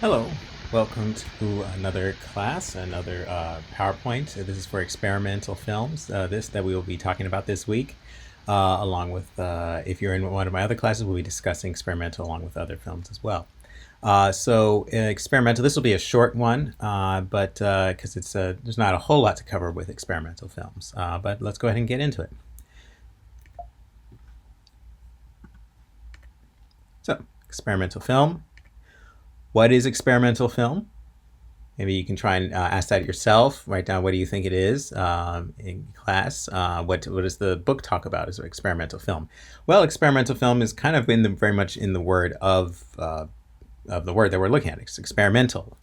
Hello, welcome to another class, another PowerPoint. This is for experimental films. This that we will be talking about this week, along with if you're in one of my other classes, we'll be discussing experimental along with other films as well. Experimental. This will be a short one, but because it's there's not a whole lot to cover with experimental films. But let's go ahead and get into it. So, experimental film. What is experimental film? Maybe you can try and ask that yourself. Write down what do you think it is in class. What does the book talk about as experimental film? Well, experimental film is kind of very much in the word of the word that we're looking at. It's experimental.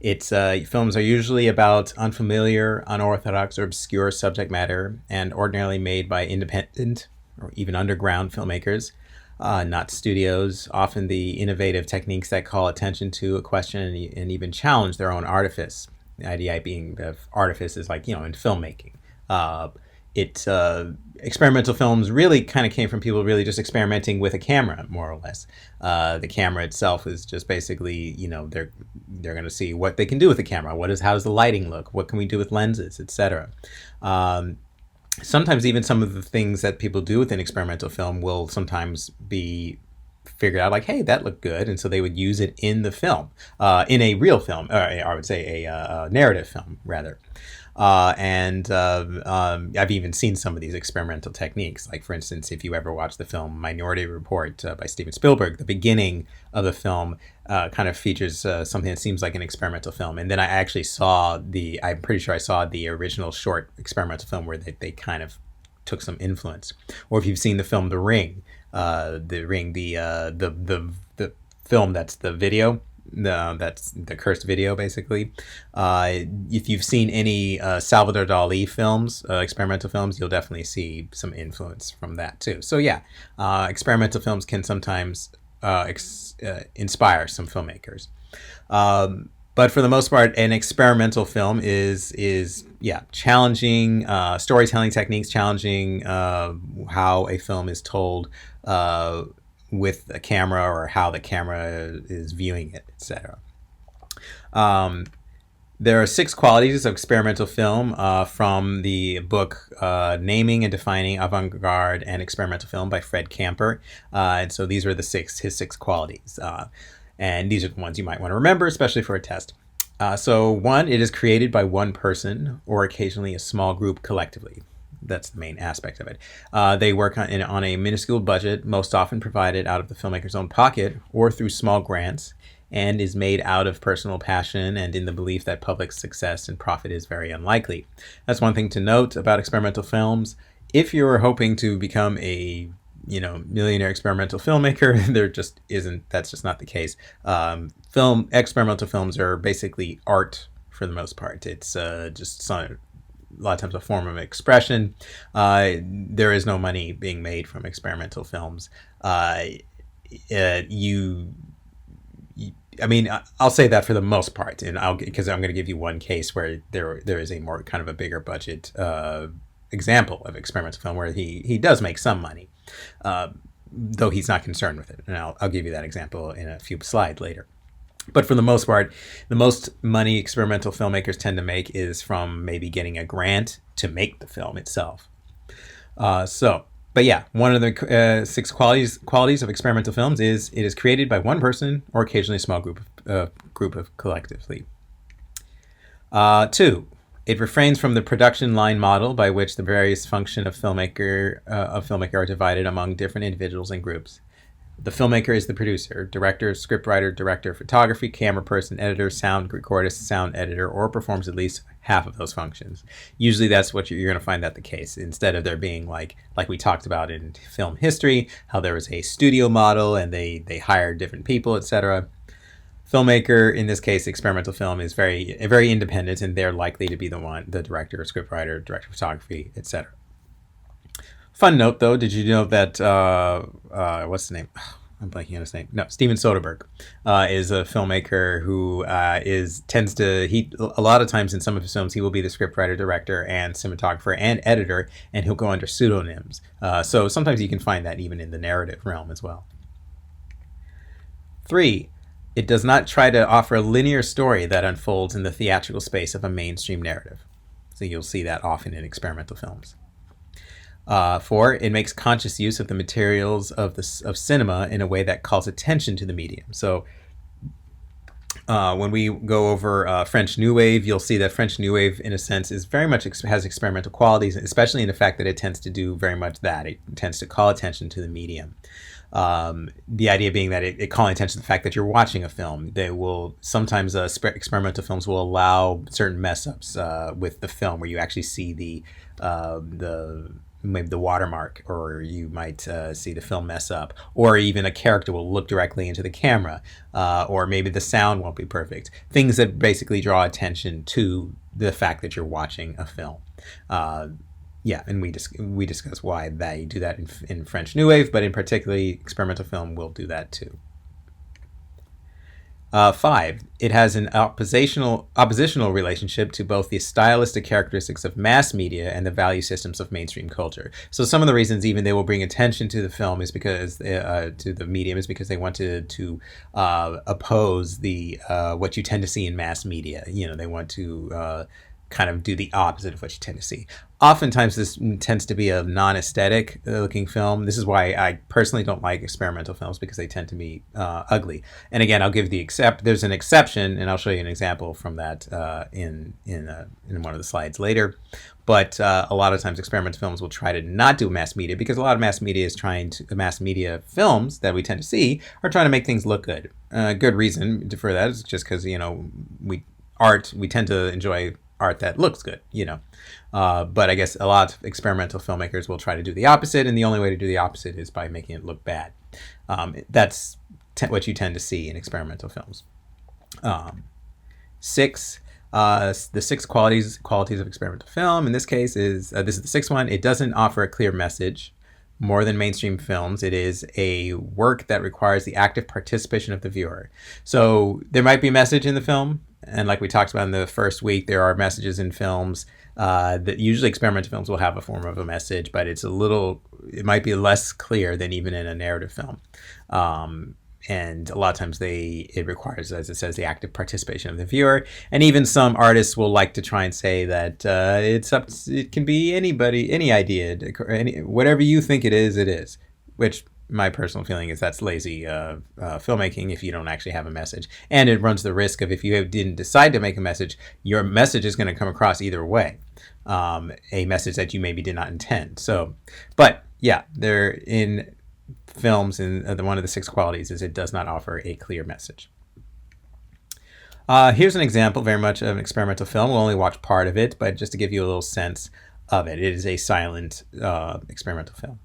It's films are usually about unfamiliar, unorthodox, or obscure subject matter, and ordinarily made by independent or even underground filmmakers, not studios. Often the innovative techniques that call attention to a question and even challenge their own artifice. The idea being the artifice is like in filmmaking. It Experimental films really kind of came from people really just experimenting with a camera, more or less. The camera itself is just basically, they're going to see what they can do with the camera. How does the lighting look? What can we do with lenses, etc. Sometimes even some of the things that people do with an experimental film will sometimes be figured out like, hey, that looked good, and so they would use it in the film, in a real film, or I would say a narrative film rather. I've even seen some of these experimental techniques. Like, for instance, if you ever watch the film Minority Report by Steven Spielberg, the beginning of the film kind of features something that seems like an experimental film. And then I'm pretty sure I saw the original short experimental film where they kind of took some influence. Or if you've seen the film The Ring, the film that's the video, that's the cursed video, basically. If you've seen any Salvador Dali films, experimental films, you'll definitely see some influence from that too. So yeah, experimental films can sometimes inspire some filmmakers. But for the most part, an experimental film is challenging storytelling techniques, challenging how a film is told with a camera, or how the camera is viewing it, etc. There are 6 qualities of experimental film from the book Naming and Defining Avant-Garde and Experimental Film by Fred Camper. And so these are his 6 qualities. And these are the ones you might want to remember, especially for a test. So 1, it is created by one person or occasionally a small group collectively. That's the main aspect of it. They work on a minuscule budget, most often provided out of the filmmaker's own pocket or through small grants, and is made out of personal passion and in the belief that public success and profit is very unlikely. That's one thing to note about experimental films. If you're hoping to become a millionaire experimental filmmaker, that's just not the case. Experimental films are basically art for the most part. It's just a lot of times a form of expression. There is no money being made from experimental films. I'll say that for the most part, and because I'm going to give you one case where there is a more kind of a bigger budget example of experimental film where he does make some money, though he's not concerned with it. And I'll give you that example in a few slides later. But for the most part, the most money experimental filmmakers tend to make is from maybe getting a grant to make the film itself. But yeah, one of the 6 qualities of experimental films is it is created by one person or occasionally a small group of collectively. 2, it refrains from the production line model by which the various functions of filmmaker are divided among different individuals and groups. The filmmaker is the producer, director, scriptwriter, director of photography, camera person, editor, sound recordist, sound editor, or performs at least half of those functions. Usually that's what you're going to find that the case, instead of there being like we talked about in film history, how there was a studio model and they hired different people, etc. Filmmaker, in this case, experimental film, is very independent, and they're likely to be the director, scriptwriter, director of photography, etc. Fun note, though, did you know that, what's the name? I'm blanking on his name. No, Steven Soderbergh is a filmmaker who a lot of times in some of his films, he will be the scriptwriter, director, and cinematographer and editor, and he'll go under pseudonyms. So sometimes you can find that even in the narrative realm as well. 3, It does not try to offer a linear story that unfolds in the theatrical space of a mainstream narrative. So you'll see that often in experimental films. 4, it makes conscious use of the materials of cinema in a way that calls attention to the medium. So when we go over French New Wave, you'll see that French New Wave, in a sense, is very much has experimental qualities, especially in the fact that it tends to do very much that. It tends to call attention to the medium. The idea being that it calling attention to the fact that you're watching a film. They will sometimes experimental films will allow certain mess ups with the film where you actually see the maybe the watermark, or you might see the film mess up, or even a character will look directly into the camera, or maybe the sound won't be perfect. Things that basically draw attention to the fact that you're watching a film. Yeah, and we discuss why they do that in French New Wave, but in particularly experimental film will do that too. 5, it has an oppositional relationship to both the stylistic characteristics of mass media and the value systems of mainstream culture. So some of the reasons even they will bring attention to the film is because to the medium is because they wanted to oppose the what you tend to see in mass media. You know, they want to kind of do the opposite of what you tend to see. Oftentimes, this tends to be a non-aesthetic looking film. This is why I personally don't like experimental films, because they tend to be ugly. And again, I'll give there's an exception, and I'll show you an example from that in one of the slides later. But a lot of times, experimental films will try to not do mass media, because a lot of mass media films that we tend to see are trying to make things look good. Good reason for that is just because we tend to enjoy art that looks good, but I guess a lot of experimental filmmakers will try to do the opposite, and the only way to do the opposite is by making it look bad. That's what you tend to see in experimental films. 6, the 6 qualities of experimental film in this case is this is the 6th one. It doesn't offer a clear message. More than mainstream films, it is a work that requires the active participation of the viewer. So there might be a message in the film, and like we talked about in the first week, there are messages in films that usually experimental films will have a form of a message, but it might be less clear than even in a narrative film. And a lot of times it requires, as it says, the active participation of the viewer. And even some artists will like to try and say that it can be anybody, any idea, whatever you think it is, which my personal feeling is that's lazy filmmaking if you don't actually have a message. And it runs the risk of, if you didn't decide to make a message, your message is going to come across either way, a message that you maybe did not intend. So, but yeah, they're in films, and one of the 6 qualities is it does not offer a clear message. Here's an example very much of an experimental film. We'll only watch part of it, but just to give you a little sense of it, it is a silent experimental film.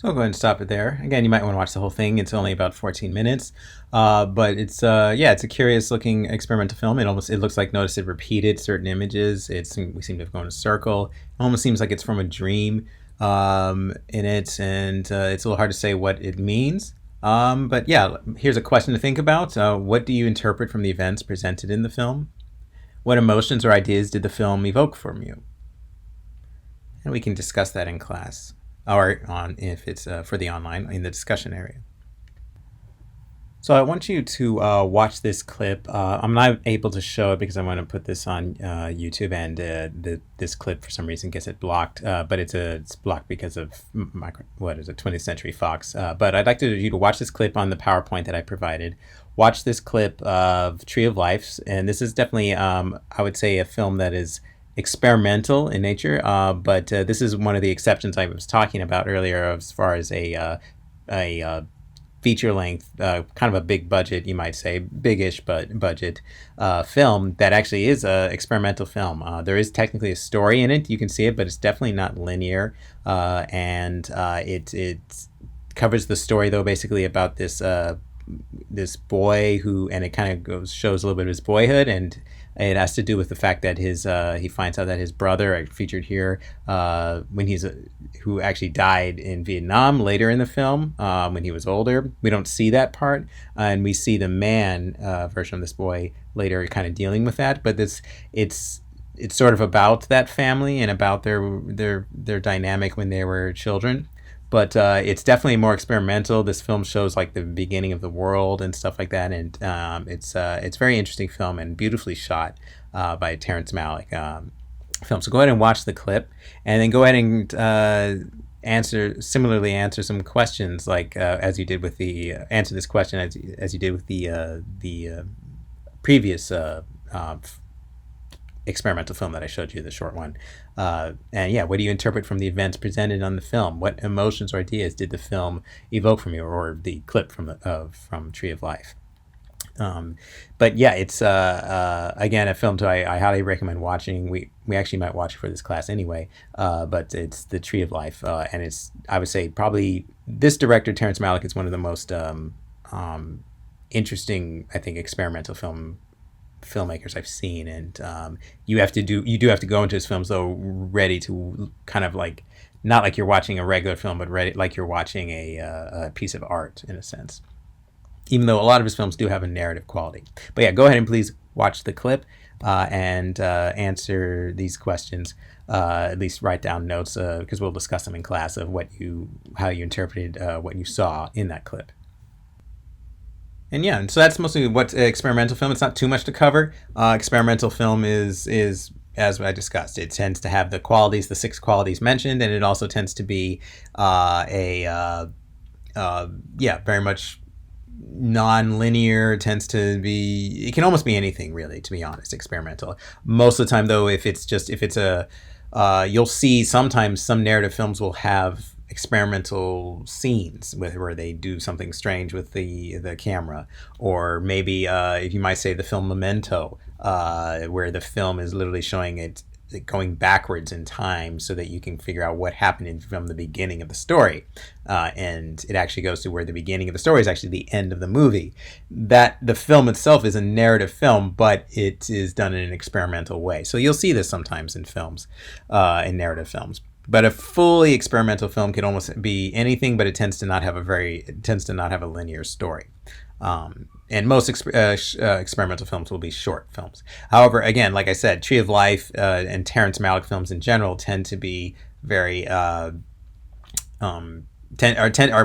So I'll go ahead and stop it there. Again, you might want to watch the whole thing. It's only about 14 minutes, but it's yeah, it's a curious looking experimental film. It looks like notice it repeated certain images. We seem to have gone in a circle. It almost seems like it's from a dream in it, and it's a little hard to say what it means. But yeah, here's a question to think about. What do you interpret from the events presented in the film? What emotions or ideas did the film evoke from you? And we can discuss that in class or on if it's for the online in the discussion area. So I want you to watch this clip. I'm not able to show it because I want to put this on YouTube, and this clip for some reason gets it blocked. But it's blocked because of 20th Century Fox. But I'd like you to watch this clip on the PowerPoint that I provided. Watch this clip of Tree of Life, and this is definitely I would say a film that is experimental in nature. But this is one of the exceptions I was talking about earlier as far as a feature length, kind of a big budget, you might say, biggish but budget film that actually is a experimental film. There is technically a story in it. You can see it, but it's definitely not linear. And it covers the story though, basically about this boy and it kind of shows a little bit of his boyhood, and it has to do with the fact that he finds out that his brother, featured here, who actually died in Vietnam later in the film when he was older. We don't see that part, and we see the man version of this boy later, kind of dealing with that. But it's sort of about that family and about their dynamic when they were children. But it's definitely more experimental. This film shows like the beginning of the world and stuff like that, and it's a very interesting film and beautifully shot by Terrence Malick film. So go ahead and watch the clip, and then go ahead and answer some questions, like as you did with answer this question as you did with the previous experimental film that I showed you, the short one. And yeah, what do you interpret from the events presented on the film? What emotions or ideas did the film evoke from you, or the clip from Tree of Life? But yeah, it's again a film I highly recommend watching. We actually might watch it for this class anyway. But it's The Tree of Life, and it's, I would say, probably this director Terrence Malick is one of the most interesting, I think, experimental filmmakers I've seen, and you do have to go into his films though ready to kind of like, not like you're watching a regular film, but ready like you're watching a piece of art in a sense, even though a lot of his films do have a narrative quality. But yeah, go ahead and please watch the clip and answer these questions. At least write down notes because we'll discuss them in class of how you interpreted what you saw in that clip. And yeah, and so that's mostly what experimental film. It's not too much to cover. Experimental film is as I discussed, it tends to have the 6 qualities mentioned, and it also tends to be very much non-linear. It can almost be anything really, to be honest. Experimental. Most of the time though, you'll see sometimes some narrative films will have experimental scenes where they do something strange with the camera, or maybe if you might say the film Memento, where the film is literally showing it going backwards in time so that you can figure out what happened from the beginning of the story, and it actually goes to where the beginning of the story is actually the end of the movie. That the film itself is a narrative film, but it is done in an experimental way. So you'll see this sometimes in films, in narrative films. But a fully experimental film can almost be anything, but it tends to not have a linear story. And most experimental films will be short films. However, again, like I said, Tree of Life and Terrence Malick films in general tend to be very are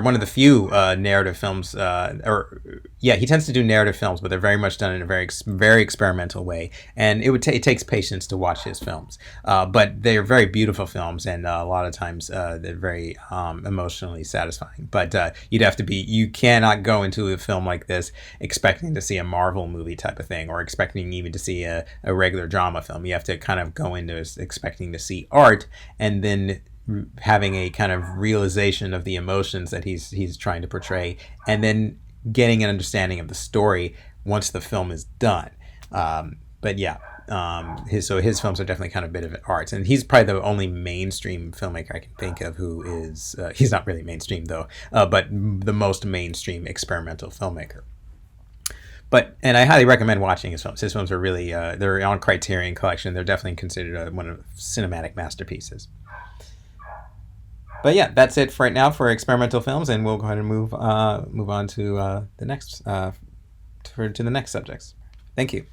one of the few narrative films, he tends to do narrative films, but they're very much done in a very experimental way, and it takes patience to watch his films, but they're very beautiful films, and a lot of times they're very emotionally satisfying. But you cannot go into a film like this expecting to see a Marvel movie type of thing, or expecting even to see a regular drama film. You have to kind of go into expecting to see art, and then having a kind of realization of the emotions that he's trying to portray, and then getting an understanding of the story once the film is done. But yeah, his films are definitely kind of a bit of art, and he's probably the only mainstream filmmaker I can think of who is he's not really mainstream though, but the most mainstream experimental filmmaker. And I highly recommend watching his films. His films are really they're on Criterion Collection. They're definitely considered one of cinematic masterpieces. But yeah, that's it for right now for experimental films, and we'll go ahead and move on to the next to the next subjects. Thank you.